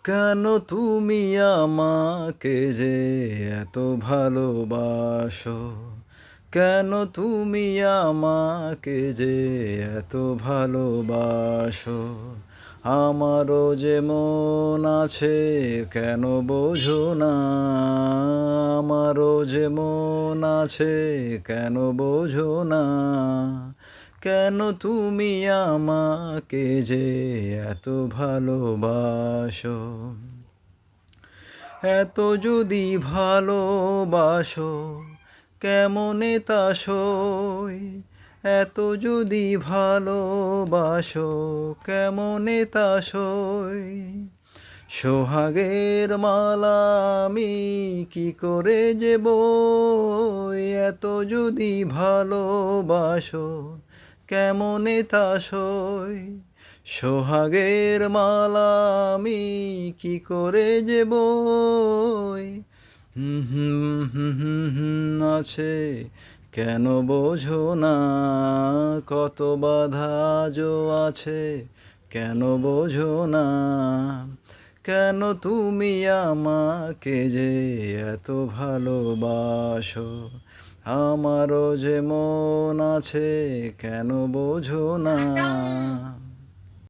কেন তুমি আমাকে যে এত ভালোবাসো? কেন তুমি আমাকে যে এত ভালোবাসো? আমারও যে মন আছে কেন বোঝো না? আমারও যে মন আছে কেন বোঝো না? কেন তুমি আমাকে যে এত ভালোবাসো? এত যদি ভালোবাসো কেমনে তা সই? এত যদি ভালোবাসো কেমনে তা সই? সোহাগের মালা আমি কি করে যে বই? এত যদি ভালোবাসো কেমনে তা সই? সোহাগের মালা আমি কি করে যে বই? হুম হুম হুম হুম হুম আছে কেন বোঝো না? কত বাধা আজও আছে কেন বোঝো না? কেন তুমি আমাকে যে এত ভালোবাসো? আমারও যে মন আছে কেন বোঝো না?